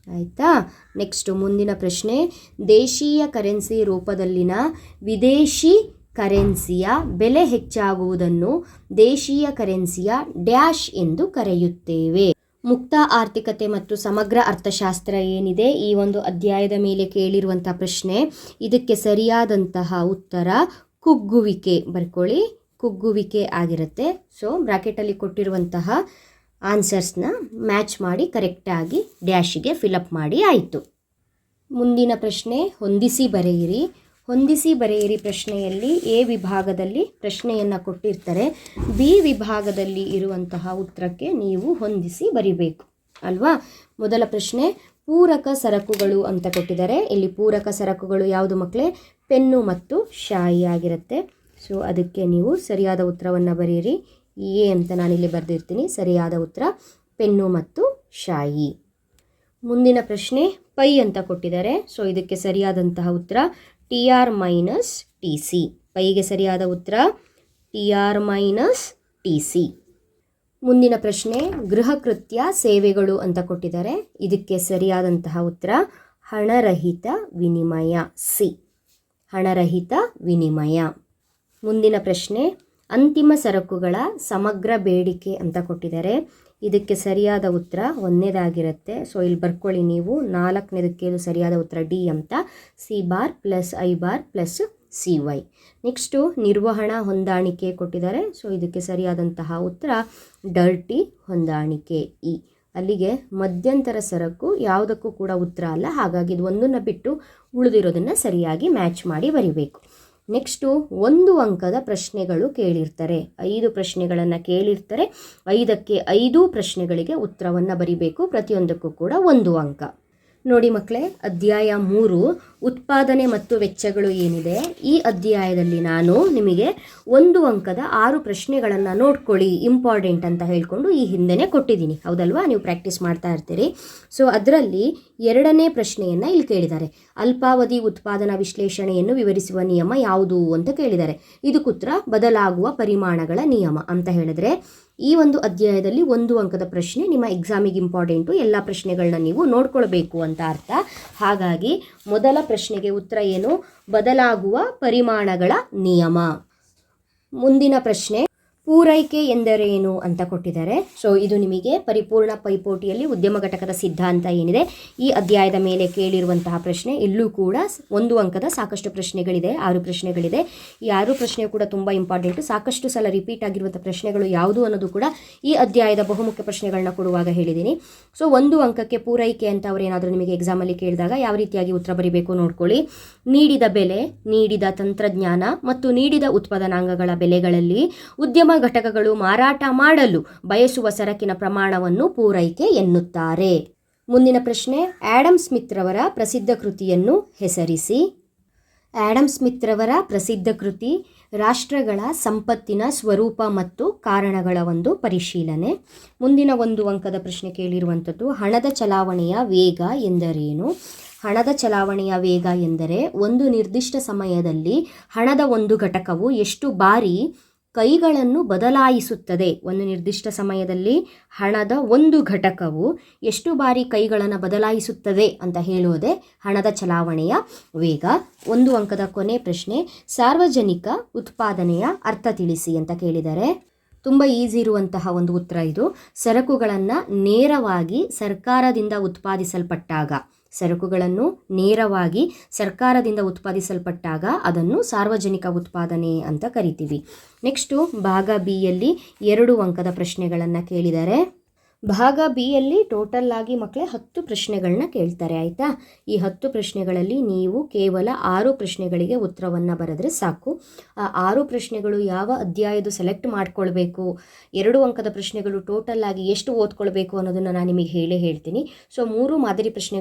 ಆಯಿತಾ? ನೆಕ್ಸ್ಟ್ ಮುಂದಿನ ಪ್ರಶ್ನೆ, ದೇಶೀಯ ಕರೆನ್ಸಿ ರೂಪದಲ್ಲಿನ ವಿದೇಶಿ ಕರೆನ್ಸಿಯ ಬೆಲೆ ಹೆಚ್ಚಾಗುವುದನ್ನು ದೇಶೀಯ ಕರೆನ್ಸಿಯ ಡ್ಯಾಶ್ ಎಂದು ಕರೆಯುತ್ತೇವೆ. ಮುಕ್ತ ಆರ್ಥಿಕತೆ ಮತ್ತು ಸಮಗ್ರ ಅರ್ಥಶಾಸ್ತ್ರ ಏನಿದೆ ಈ ಒಂದು ಅಧ್ಯಾಯದ ಮೇಲೆ ಕೇಳಿರುವಂಥ ಪ್ರಶ್ನೆ, ಇದಕ್ಕೆ ಸರಿಯಾದಂತಹ ಉತ್ತರ ಕುಗ್ಗುವಿಕೆ. ಬರ್ಕೊಳ್ಳಿ, ಕುಗ್ಗುವಿಕೆ ಆಗಿರುತ್ತೆ. ಸೊ ಬ್ರಾಕೆಟಲ್ಲಿ ಕೊಟ್ಟಿರುವಂತಹ ಆನ್ಸರ್ಸ್ನ ಮ್ಯಾಚ್ ಮಾಡಿ ಕರೆಕ್ಟಾಗಿ ಡ್ಯಾಶಿಗೆ ಫಿಲಪ್ ಮಾಡಿ ಆಯಿತು. ಮುಂದಿನ ಪ್ರಶ್ನೆ, ಹೊಂದಿಸಿ ಬರೆಯಿರಿ. ಹೊಂದಿಸಿ ಬರೆಯಿರಿ ಪ್ರಶ್ನೆಯಲ್ಲಿ ಎ ವಿಭಾಗದಲ್ಲಿ ಪ್ರಶ್ನೆಯನ್ನು ಕೊಟ್ಟಿರ್ತಾರೆ, ಬಿ ವಿಭಾಗದಲ್ಲಿ ಇರುವಂತಹ ಉತ್ತರಕ್ಕೆ ನೀವು ಹೊಂದಿಸಿ ಬರಿಬೇಕು ಅಲ್ವಾ? ಮೊದಲ ಪ್ರಶ್ನೆ, ಪೂರಕ ಸರಕುಗಳು ಅಂತ ಕೊಟ್ಟಿದ್ದಾರೆ. ಇಲ್ಲಿ ಪೂರಕ ಸರಕುಗಳು ಯಾವುದು ಮಕ್ಕಳೇ? ಪೆನ್ನು ಮತ್ತು ಶಾಯಿ ಆಗಿರುತ್ತೆ. ಸೊ ಅದಕ್ಕೆ ನೀವು ಸರಿಯಾದ ಉತ್ತರವನ್ನು ಬರೆಯಿರಿ. ಎ ಅಂತ ನಾನಿಲ್ಲಿ ಬರೆದಿರ್ತೀನಿ. ಸರಿಯಾದ ಉತ್ತರ ಪೆನ್ನು ಮತ್ತು ಶಾಯಿ. ಮುಂದಿನ ಪ್ರಶ್ನೆ, ಪೈ ಅಂತ ಕೊಟ್ಟಿದ್ದಾರೆ. ಸೊ ಇದಕ್ಕೆ ಸರಿಯಾದಂತಹ ಉತ್ತರ TR ಮೈನಸ್ TC. ಪೈಗೆ ಸರಿಯಾದ ಉತ್ತರ TR ಮೈನಸ್ TC. ಮುಂದಿನ ಪ್ರಶ್ನೆ, ಗೃಹ ಕೃತ್ಯ ಸೇವೆಗಳು ಅಂತ ಕೊಟ್ಟಿದ್ದಾರೆ. ಇದಕ್ಕೆ ಸರಿಯಾದಂತಹ ಉತ್ತರ ಹಣರಹಿತ ವಿನಿಮಯ, ಸಿ, ಹಣರಹಿತ ವಿನಿಮಯ. ಮುಂದಿನ ಪ್ರಶ್ನೆ, ಅಂತಿಮ ಸರಕುಗಳ ಸಮಗ್ರ ಬೇಡಿಕೆ ಅಂತ ಕೊಟ್ಟಿದ್ದಾರೆ. ಇದಕ್ಕೆ ಸರಿಯಾದ ಉತ್ತರ ಒಂದನೇದಾಗಿರುತ್ತೆ. ಸೊ ಇಲ್ಲಿ ಬರ್ಕೊಳ್ಳಿ ನೀವು. 4ನೇದಕ್ಕೆ ಇದು ಸರಿಯಾದ ಉತ್ತರ ಡಿ ಅಂತ. C bar plus I bar plus C Y. Next ನಿರ್ವಹಣಾ ಹೊಂದಾಣಿಕೆ ಕೊಟ್ಟಿದ್ದಾರೆ. ಸೊ ಇದಕ್ಕೆ ಸರಿಯಾದಂತಹ ಉತ್ತರ ಡರ್ಟಿ ಹೊಂದಾಣಿಕೆ ಇ. ಅಲ್ಲಿಗೆ ಮಧ್ಯಂತರ ಸರಕು ಯಾವುದಕ್ಕೂ ಕೂಡ ಉತ್ತರ ಅಲ್ಲ. ಹಾಗಾಗಿ ಇದು ಒಂದನ್ನು ಬಿಟ್ಟು ಉಳಿದಿರೋದನ್ನು ಸರಿಯಾಗಿ ಮ್ಯಾಚ್ ಮಾಡಿ ಬರಿಬೇಕು. ನೆಕ್ಸ್ಟು 1 ಅಂಕದ ಪ್ರಶ್ನೆಗಳು ಕೇಳಿರ್ತಾರೆ. 5 ಪ್ರಶ್ನೆಗಳನ್ನು ಕೇಳಿರ್ತಾರೆ. 5ಕ್ಕೆ 5 ಪ್ರಶ್ನೆಗಳಿಗೆ ಉತ್ತರವನ್ನು ಬರಿಬೇಕು. ಪ್ರತಿಯೊಂದಕ್ಕೂ ಕೂಡ 1 ಅಂಕ. ನೋಡಿ ಮಕ್ಕಳೇ, ಅಧ್ಯಾಯ 3 ಉತ್ಪಾದನೆ ಮತ್ತು ವೆಚ್ಚಗಳು ಏನಿದೆ, ಈ ಅಧ್ಯಾಯದಲ್ಲಿ ನಾನು ನಿಮಗೆ 1 ಅಂಕದ 6 ಪ್ರಶ್ನೆಗಳನ್ನು ನೋಡ್ಕೊಳ್ಳಿ, ಇಂಪಾರ್ಟೆಂಟ್ ಅಂತ ಹೇಳ್ಕೊಂಡು ಈ ಹಿಂದೆನೇ ಕೊಟ್ಟಿದ್ದೀನಿ, ಹೌದಲ್ವಾ? ನೀವು ಪ್ರಾಕ್ಟೀಸ್ ಮಾಡ್ತಾ ಇರ್ತೀರಿ. ಸೊ ಅದರಲ್ಲಿ 2ನೇ ಪ್ರಶ್ನೆಯನ್ನು ಇಲ್ಲಿ ಕೇಳಿದ್ದಾರೆ. ಅಲ್ಪಾವಧಿ ಉತ್ಪಾದನಾ ವಿಶ್ಲೇಷಣೆಯನ್ನು ವಿವರಿಸುವ ನಿಯಮ ಯಾವುದು ಅಂತ ಕೇಳಿದ್ದಾರೆ. ಇದಕ್ಕುತ್ತರ ಬದಲಾಗುವ ಪರಿಮಾಣಗಳ ನಿಯಮ ಅಂತ ಹೇಳಿದ್ರೆ, ಈ ಒಂದು ಅಧ್ಯಾಯದಲ್ಲಿ 1 ಅಂಕದ ಪ್ರಶ್ನೆ ನಿಮ್ಮ ಎಕ್ಸಾಮಿಗೆ ಇಂಪಾರ್ಟೆಂಟು. ಎಲ್ಲ ಪ್ರಶ್ನೆಗಳನ್ನ ನೀವು ನೋಡ್ಕೊಳ್ಬೇಕು ಅಂತ ಅರ್ಥ. ಹಾಗಾಗಿ ಮೊದಲ ಪ್ರಶ್ನೆಗೆ ಉತ್ತರ ಏನು? ಬದಲಾಗುವ ಪರಿಮಾಣಗಳ ನಿಯಮ. ಮುಂದಿನ ಪ್ರಶ್ನೆ, ಪೂರೈಕೆ ಎಂದರೇನು ಅಂತ ಕೊಟ್ಟಿದ್ದಾರೆ. ಸೊ ಇದು ನಿಮಗೆ ಪರಿಪೂರ್ಣ ಪೈಪೋಟಿಯಲ್ಲಿ ಉದ್ಯಮ ಘಟಕದ ಸಿದ್ಧಾಂತ ಏನಿದೆ ಈ ಅಧ್ಯಾಯದ ಮೇಲೆ ಕೇಳಿರುವಂತಹ ಪ್ರಶ್ನೆ. ಇಲ್ಲೂ ಕೂಡ 1 ಅಂಕದ ಸಾಕಷ್ಟು ಪ್ರಶ್ನೆಗಳಿದೆ, 6 ಪ್ರಶ್ನೆಗಳಿದೆ. ಈ 6 ಪ್ರಶ್ನೆ ಕೂಡ ತುಂಬ ಇಂಪಾರ್ಟೆಂಟು. ಸಾಕಷ್ಟು ಸಲ ರಿಪೀಟ್ ಆಗಿರುವಂಥ ಪ್ರಶ್ನೆಗಳು ಯಾವುದು ಅನ್ನೋದು ಕೂಡ ಈ ಅಧ್ಯಾಯದ ಬಹುಮುಖ್ಯ ಪ್ರಶ್ನೆಗಳನ್ನ ಕೊಡುವಾಗ ಹೇಳಿದ್ದೀನಿ. ಸೊ 1 ಅಂಕಕ್ಕೆ ಪೂರೈಕೆ ಅಂತ ಅವರೇನಾದರೂ ನಿಮಗೆ ಎಕ್ಸಾಮಲ್ಲಿ ಕೇಳಿದಾಗ ಯಾವ ರೀತಿಯಾಗಿ ಉತ್ತರ ಬರೀಬೇಕು ನೋಡ್ಕೊಳ್ಳಿ. ನೀಡಿದ ಬೆಲೆ, ನೀಡಿದ ತಂತ್ರಜ್ಞಾನ ಮತ್ತು ನೀಡಿದ ಉತ್ಪಾದನಾಂಗಗಳ ಬೆಲೆಗಳಲ್ಲಿ ಉದ್ಯಮ ಘಟಕಗಳು ಮಾರಾಟ ಮಾಡಲು ಬಯಸುವ ಸರಕಿನ ಪ್ರಮಾಣವನ್ನು ಪೂರೈಕೆ ಎನ್ನುತ್ತಾರೆ. ಮುಂದಿನ ಪ್ರಶ್ನೆ, ಆಡಮ್ ಸ್ಮಿತ್ ರವರ ಪ್ರಸಿದ್ಧ ಕೃತಿಯನ್ನು ಹೆಸರಿಸಿ. ಆಡಮ್ ಸ್ಮಿತ್ ರವರ ಪ್ರಸಿದ್ಧ ಕೃತಿ ರಾಷ್ಟ್ರಗಳ ಸಂಪತ್ತಿನ ಸ್ವರೂಪ ಮತ್ತು ಕಾರಣಗಳ ಒಂದು ಪರಿಶೀಲನೆ. ಮುಂದಿನ 1 ಅಂಕದ ಪ್ರಶ್ನೆ ಕೇಳಿರುವಂಥದ್ದು, ಹಣದ ಚಲಾವಣೆಯ ವೇಗ ಎಂದರೇನು? ಹಣದ ಚಲಾವಣೆಯ ವೇಗ ಎಂದರೆ ಒಂದು ನಿರ್ದಿಷ್ಟ ಸಮಯದಲ್ಲಿ ಹಣದ ಒಂದು ಘಟಕವು ಎಷ್ಟು ಬಾರಿ ಕೈಗಳನ್ನು ಬದಲಾಯಿಸುತ್ತದೆ. ಒಂದು ನಿರ್ದಿಷ್ಟ ಸಮಯದಲ್ಲಿ ಹಣದ ಒಂದು ಘಟಕವು ಎಷ್ಟು ಬಾರಿ ಕೈಗಳನ್ನು ಬದಲಾಯಿಸುತ್ತದೆ ಅಂತ ಹೇಳೋದೇ ಹಣದ ಚಲಾವಣೆಯ ವೇಗ. 1 ಅಂಕದ ಕೊನೆ ಪ್ರಶ್ನೆ, ಸಾರ್ವಜನಿಕ ಉತ್ಪಾದನೆಯ ಅರ್ಥ ತಿಳಿಸಿ ಅಂತ ಕೇಳಿದರೆ ತುಂಬ ಈಸಿ ಇರುವಂತಹ ಒಂದು ಉತ್ತರ ಇದು. ಸರಕುಗಳನ್ನು ನೇರವಾಗಿ ಸರ್ಕಾರದಿಂದ ಉತ್ಪಾದಿಸಲ್ಪಟ್ಟಾಗ, ಸರಕುಗಳನ್ನು ನೇರವಾಗಿ ಸರ್ಕಾರದಿಂದ ಉತ್ಪಾದಿಸಲ್ಪಟ್ಟಾಗ ಅದನ್ನು ಸಾರ್ವಜನಿಕ ಉತ್ಪಾದನೆ ಅಂತ ಕರಿತೀವಿ. ನೆಕ್ಸ್ಟು ಭಾಗ ಬಿ ಯಲ್ಲಿ 2 ಅಂಕದ ಪ್ರಶ್ನೆಗಳನ್ನು ಕೇಳಿದ್ದಾರೆ. ಭಾಗ ಬಿ ಯಲ್ಲಿ ಟೋಟಲ್ ಆಗಿ ಮಕ್ಕಳೇ 10 ಪ್ರಶ್ನೆಗಳನ್ನ ಕೇಳ್ತಾರೆ, ಆಯಿತಾ? ಈ 10 ಪ್ರಶ್ನೆಗಳಲ್ಲಿ ನೀವು ಕೇವಲ 6 ಪ್ರಶ್ನೆಗಳಿಗೆ ಉತ್ತರವನ್ನು ಬರೆದ್ರೆ ಸಾಕು. ಆ 6 ಪ್ರಶ್ನೆಗಳು ಯಾವ ಅಧ್ಯಾಯದ ಸೆಲೆಕ್ಟ್ ಮಾಡ್ಕೊಳ್ಬೇಕು, 2 ಅಂಕದ ಪ್ರಶ್ನೆಗಳು ಟೋಟಲ್ ಆಗಿ ಎಷ್ಟು ಓದ್ಕೊಳ್ಬೇಕು ಅನ್ನೋದನ್ನು ನಾನು ನಿಮಗೆ ಹೇಳ್ತೀನಿ. ಸೊ 3 ಮಾದರಿ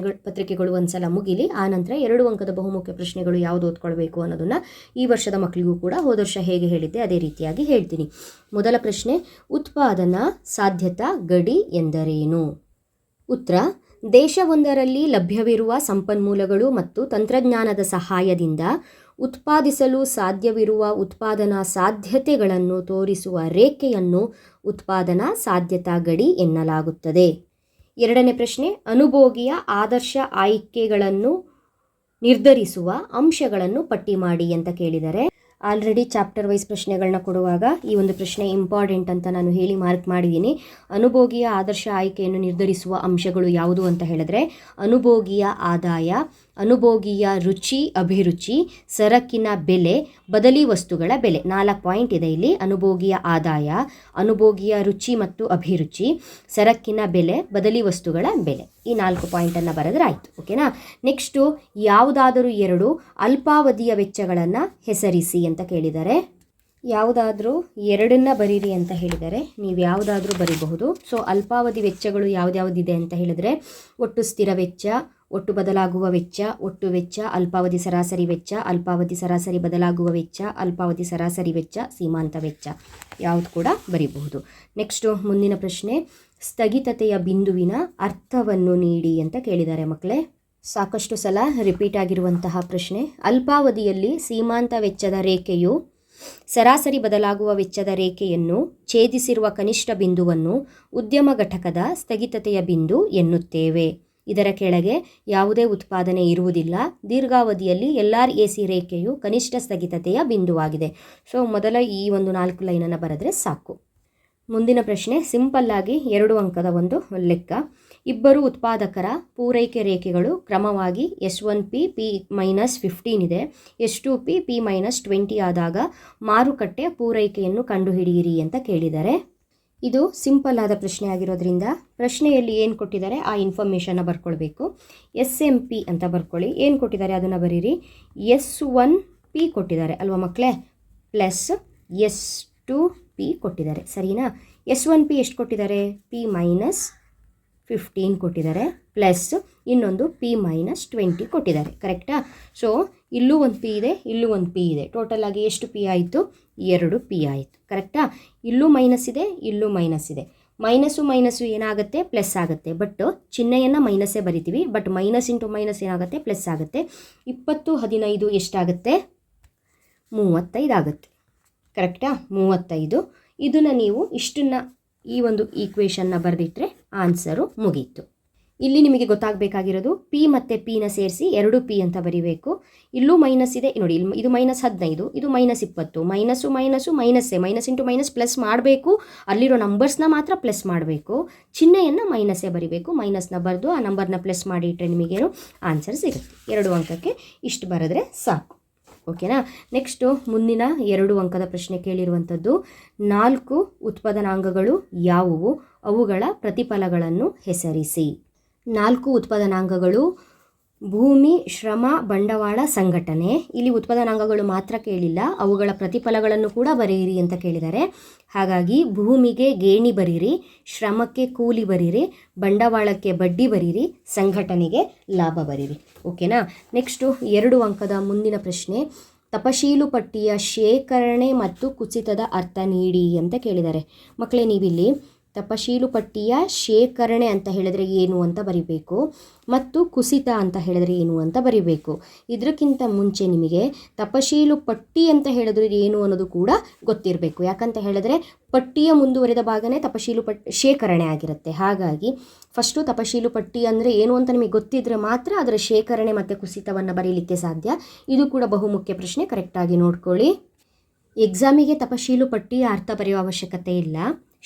ಪತ್ರಿಕೆಗಳು ಒಂದ್ಸಲ ಮುಗಿಲಿ, ಆನಂತರ 2 ಅಂಕದ ಬಹುಮುಖ್ಯ ಪ್ರಶ್ನೆಗಳು ಯಾವುದು ಓದ್ಕೊಳ್ಬೇಕು ಅನ್ನೋದನ್ನು ಈ ವರ್ಷದ ಮಕ್ಕಳಿಗೂ ಕೂಡ ಹೋದ ವರ್ಷ ಹೇಗೆ ಹೇಳಿದ್ದೆ ಅದೇ ರೀತಿಯಾಗಿ ಹೇಳ್ತೀನಿ. ಮೊದಲ ಪ್ರಶ್ನೆ, ಉತ್ಪಾದನಾ ಸಾಧ್ಯತಾ ಗಡಿ ಎಂದರೇನು? ಉತ್ತರ, ದೇಶವೊಂದರಲ್ಲಿ ಲಭ್ಯವಿರುವ ಸಂಪನ್ಮೂಲಗಳು ಮತ್ತು ತಂತ್ರಜ್ಞಾನದ ಸಹಾಯದಿಂದ ಉತ್ಪಾದಿಸಲು ಸಾಧ್ಯವಿರುವ ಉತ್ಪಾದನಾ ಸಾಧ್ಯತೆಗಳನ್ನು ತೋರಿಸುವ ರೇಖೆಯನ್ನು ಉತ್ಪಾದನಾ ಸಾಧ್ಯತಾ ಗಡಿ ಎನ್ನಲಾಗುತ್ತದೆ. 2ನೇ ಪ್ರಶ್ನೆ, ಅನುಭೋಗಿಯ ಆದರ್ಶ ಆಯ್ಕೆಗಳನ್ನು ನಿರ್ಧರಿಸುವ ಅಂಶಗಳನ್ನು ಪಟ್ಟಿ ಮಾಡಿ ಅಂತ ಕೇಳಿದರೆ, ಆಲ್ರೆಡಿ ಚಾಪ್ಟರ್ ವೈಸ್ ಪ್ರಶ್ನೆಗಳನ್ನ ಕೊಡುವಾಗ ಈ ಒಂದು ಪ್ರಶ್ನೆ ಇಂಪಾರ್ಟೆಂಟ್ ಅಂತ ನಾನು ಹೇಳಿ ಮಾರ್ಕ್ ಮಾಡಿದ್ದೀನಿ. ಅನುಭೋಗಿಯ ಆದರ್ಶ ಆಯ್ಕೆಯನ್ನು ನಿರ್ಧರಿಸುವ ಅಂಶಗಳು ಯಾವುದು ಅಂತ ಹೇಳಿದ್ರೆ, ಅನುಭೋಗಿಯ ಆದಾಯ, ಅನುಭೋಗಿಯ ರುಚಿ ಅಭಿರುಚಿ, ಸರಕಿನ ಬೆಲೆ, ಬದಲಿ ವಸ್ತುಗಳ ಬೆಲೆ. 4 ಪಾಯಿಂಟ್ ಇದೆ ಇಲ್ಲಿ. ಅನುಭೋಗಿಯ ಆದಾಯ, ಅನುಭೋಗಿಯ ರುಚಿ ಮತ್ತು ಅಭಿರುಚಿ, ಸರಕಿನ ಬೆಲೆ, ಬದಲಿ ವಸ್ತುಗಳ ಬೆಲೆ. ಈ 4 ಪಾಯಿಂಟನ್ನು ಬರೆದ್ರೆ ಆಯಿತು, ಓಕೆನಾ? ನೆಕ್ಸ್ಟು, ಯಾವುದಾದರೂ 2 ಅಲ್ಪಾವಧಿಯ ವೆಚ್ಚಗಳನ್ನು ಹೆಸರಿಸಿ ಅಂತ ಕೇಳಿದ್ದಾರೆ. ಯಾವುದಾದ್ರೂ 2 ಬರೀರಿ ಅಂತ ಹೇಳಿದರೆ ನೀವು ಯಾವುದಾದ್ರೂ ಬರೀಬಹುದು. ಸೊ ಅಲ್ಪಾವಧಿ ವೆಚ್ಚಗಳು ಯಾವುದ್ಯಾವುದಿದೆ ಅಂತ ಹೇಳಿದರೆ, ಒಟ್ಟು ಸ್ಥಿರ ವೆಚ್ಚ, ಒಟ್ಟು ಬದಲಾಗುವ ವೆಚ್ಚ, ಒಟ್ಟು ವೆಚ್ಚ, ಅಲ್ಪಾವಧಿ ಸರಾಸರಿ ವೆಚ್ಚ, ಅಲ್ಪಾವಧಿ ಸರಾಸರಿ ಬದಲಾಗುವ ವೆಚ್ಚ, ಅಲ್ಪಾವಧಿ ಸರಾಸರಿ ವೆಚ್ಚ, ಸೀಮಾಂತ ವೆಚ್ಚ, ಯಾವುದು ಕೂಡ ಬರೀಬಹುದು. ನೆಕ್ಸ್ಟು ಮುಂದಿನ ಪ್ರಶ್ನೆ, ಸ್ಥಗಿತತೆಯ ಬಿಂದುವಿನ ಅರ್ಥವನ್ನು ನೀಡಿ ಅಂತ ಕೇಳಿದ್ದಾರೆ ಮಕ್ಕಳೇ. ಸಾಕಷ್ಟು ಸಲ ರಿಪೀಟ್ ಆಗಿರುವಂತಹ ಪ್ರಶ್ನೆ. ಅಲ್ಪಾವಧಿಯಲ್ಲಿ ಸೀಮಾಂತ ವೆಚ್ಚದ ರೇಖೆಯು ಸರಾಸರಿ ಬದಲಾಗುವ ವೆಚ್ಚದ ರೇಖೆಯನ್ನು ಛೇದಿಸಿರುವ ಕನಿಷ್ಠ ಬಿಂದುವನ್ನು ಉದ್ಯಮ ಘಟಕದ ಸ್ಥಗಿತತೆಯ ಬಿಂದು ಎನ್ನುತ್ತೇವೆ. ಇದರ ಕೆಳಗೆ ಯಾವುದೇ ಉತ್ಪಾದನೆ ಇರುವುದಿಲ್ಲ. ದೀರ್ಘಾವಧಿಯಲ್ಲಿ LRAC ರೇಖೆಯು ಕನಿಷ್ಠ ಸ್ಥಗಿತತೆಯ ಬಿಂದುವಾಗಿದೆ. ಸೊ ಮೊದಲ ಈ ಒಂದು 4 ಲೈನನ್ನು ಬರೆದ್ರೆ ಸಾಕು. ಮುಂದಿನ ಪ್ರಶ್ನೆ ಸಿಂಪಲ್ ಆಗಿ 2 ಅಂಕದ ಒಂದು ಲೆಕ್ಕ. ಇಬ್ಬರು ಉತ್ಪಾದಕರ ಪೂರೈಕೆ ರೇಖೆಗಳು ಕ್ರಮವಾಗಿ S1P P-15 ಇದೆ, S2P P-20 ಆದಾಗ ಮಾರುಕಟ್ಟೆ ಪೂರೈಕೆಯನ್ನು ಕಂಡುಹಿಡಿಯಿರಿ ಅಂತ ಕೇಳಿದ್ದಾರೆ. ಇದು ಸಿಂಪಲ್ ಆದ ಪ್ರಶ್ನೆ ಆಗಿರೋದ್ರಿಂದ ಪ್ರಶ್ನೆಯಲ್ಲಿ ಏನು ಕೊಟ್ಟಿದ್ದಾರೆ ಆ ಇನ್ಫಾರ್ಮೇಷನ್ನ ಬರ್ಕೊಳ್ಬೇಕು. SMP ಅಂತ ಬರ್ಕೊಳ್ಳಿ. ಏನು ಕೊಟ್ಟಿದ್ದಾರೆ ಅದನ್ನು ಬರೀರಿ. S1P ಕೊಟ್ಟಿದ್ದಾರೆ ಅಲ್ವಾ ಮಕ್ಕಳೇ, ಪ್ಲಸ್ S2P ಕೊಟ್ಟಿದ್ದಾರೆ, ಸರಿನಾ? S1P ಎಷ್ಟು ಕೊಟ್ಟಿದ್ದಾರೆ? P-15 ಕೊಟ್ಟಿದ್ದಾರೆ, ಪ್ಲಸ್ ಇನ್ನೊಂದು P-20 ಕೊಟ್ಟಿದ್ದಾರೆ, ಕರೆಕ್ಟಾ? ಸೊ ಇಲ್ಲೂ ಒಂದು P ಇದೆ, ಇಲ್ಲೂ ಒಂದು P ಇದೆ. ಟೋಟಲ್ ಆಗಿ ಎಷ್ಟು P ಆಯಿತು? 2 P ಆಯಿತು, ಕರೆಕ್ಟಾ? ಇಲ್ಲೂ ಮೈನಸ್ ಇದೆ, ಇಲ್ಲೂ ಮೈನಸ್ ಇದೆ. ಮೈನಸ್ಸು ಏನಾಗುತ್ತೆ? ಪ್ಲಸ್ ಆಗುತ್ತೆ. ಬಟ್ ಚಿಹ್ನೆಯನ್ನು ಮೈನಸ್ಸೇ ಬರಿತೀವಿ, ಬಟ್ ಮೈನಸ್ ಇಂಟು ಮೈನಸ್ ಏನಾಗುತ್ತೆ? ಪ್ಲಸ್ ಆಗುತ್ತೆ. 20 15 ಎಷ್ಟಾಗುತ್ತೆ? 35 ಆಗುತ್ತೆ, ಕರೆಕ್ಟಾ? 35. ಇದನ್ನು ನೀವು ಇಷ್ಟನ್ನು ಈ ಒಂದು ಈಕ್ವೇಷನ್ನ ಬರೆದಿಟ್ಟರೆ ಆನ್ಸರು ಮುಗೀತು. ಇಲ್ಲಿ ನಿಮಗೆ ಗೊತ್ತಾಗಬೇಕಾಗಿರೋದು P ಮತ್ತು Pನ ಸೇರಿಸಿ 2P ಅಂತ ಬರೀಬೇಕು. ಇಲ್ಲೂ ಮೈನಸ್ ಇದೆ ನೋಡಿ, ಇದು -15, ಇದು -20. ಮೈನಸ್ಸೇ, ಮೈನಸ್ ಇಂಟು ಮೈನಸ್ ಪ್ಲಸ್ ಮಾಡಬೇಕು. ಅಲ್ಲಿರೋ ನಂಬರ್ಸ್ನ ಮಾತ್ರ ಪ್ಲಸ್ ಮಾಡಬೇಕು, ಚಿಹ್ನೆಯನ್ನು ಮೈನಸ್ಸೇ ಬರೀಬೇಕು. ಮೈನಸ್ನ ಬರೆದು ಆ ನಂಬರ್ನ ಪ್ಲಸ್ ಮಾಡಿ ಇಟ್ಟರೆ ನಿಮಗೇನು ಆನ್ಸರ್ ಸಿಗುತ್ತೆ. 2 ಅಂಕಕ್ಕೆ ಇಷ್ಟು ಬರೆದ್ರೆ ಸಾಕು, ಓಕೆನಾ? ನೆಕ್ಸ್ಟು ಮುಂದಿನ 2 ಅಂಕದ ಪ್ರಶ್ನೆ ಕೇಳಿರುವಂಥದ್ದು 4 ಉತ್ಪಾದನಾಂಗಗಳು ಯಾವುವು? ಅವುಗಳ ಪ್ರತಿಫಲಗಳನ್ನು ಹೆಸರಿಸಿ. 4 ಉತ್ಪಾದನಾಂಗಗಳು ಭೂಮಿ, ಶ್ರಮ, ಬಂಡವಾಳ, ಸಂಘಟನೆ. ಇಲ್ಲಿ ಉತ್ಪಾದನಾಂಗಗಳು ಮಾತ್ರ ಕೇಳಿಲ್ಲ, ಅವುಗಳ ಪ್ರತಿಫಲಗಳನ್ನು ಕೂಡ ಬರೆಯಿರಿ ಅಂತ ಕೇಳಿದ್ದಾರೆ. ಹಾಗಾಗಿ ಭೂಮಿಗೆ ಗೇಣಿ ಬರೀರಿ, ಶ್ರಮಕ್ಕೆ ಕೂಲಿ ಬರೀರಿ, ಬಂಡವಾಳಕ್ಕೆ ಬಡ್ಡಿ ಬರೀರಿ, ಸಂಘಟನೆಗೆ ಲಾಭ ಬರೀರಿ, ಓಕೆನಾ? ನೆಕ್ಸ್ಟು 2 ಅಂಕದ ಮುಂದಿನ ಪ್ರಶ್ನೆ ತಪಶೀಲು ಪಟ್ಟಿಯ ಶೇಖರಣೆ ಮತ್ತು ಕುಸಿತದ ಅರ್ಥ ನೀಡಿ ಅಂತ ಕೇಳಿದ್ದಾರೆ. ಮಕ್ಕಳೇ ನೀವಿಲ್ಲಿ ತಪಶೀಲು ಪಟ್ಟಿಯ ಶೇಖರಣೆ ಅಂತ ಹೇಳಿದ್ರೆ ಏನು ಅಂತ ಬರಿಬೇಕು, ಮತ್ತು ಕುಸಿತ ಅಂತ ಹೇಳಿದ್ರೆ ಏನು ಅಂತ ಬರಿಬೇಕು. ಇದಕ್ಕಿಂತ ಮುಂಚೆ ನಿಮಗೆ ತಪಶೀಲು ಪಟ್ಟಿ ಅಂತ ಹೇಳಿದ್ರೆ ಏನು ಅನ್ನೋದು ಕೂಡ ಗೊತ್ತಿರಬೇಕು. ಯಾಕಂತ ಹೇಳಿದ್ರೆ ಪಟ್ಟಿಯ ಮುಂದುವರೆದ ಭಾಗನೇ ತಪಶೀಲು ಶೇಖರಣೆ ಆಗಿರುತ್ತೆ. ಹಾಗಾಗಿ ಫಸ್ಟು ತಪಶೀಲು ಪಟ್ಟಿ ಅಂದರೆ ಏನು ಅಂತ ನಿಮಗೆ ಗೊತ್ತಿದ್ರೆ ಮಾತ್ರ ಅದರ ಶೇಖರಣೆ ಮತ್ತು ಕುಸಿತವನ್ನು ಬರೀಲಿಕ್ಕೆ ಸಾಧ್ಯ. ಇದು ಕೂಡ ಬಹುಮುಖ್ಯ ಪ್ರಶ್ನೆ, ಕರೆಕ್ಟಾಗಿ ನೋಡ್ಕೊಳ್ಳಿ. ಎಕ್ಸಾಮಿಗೆ ತಪಶೀಲು ಪಟ್ಟಿಯ ಅರ್ಥ ಬರೆಯುವ ಅವಶ್ಯಕತೆ ಇಲ್ಲ,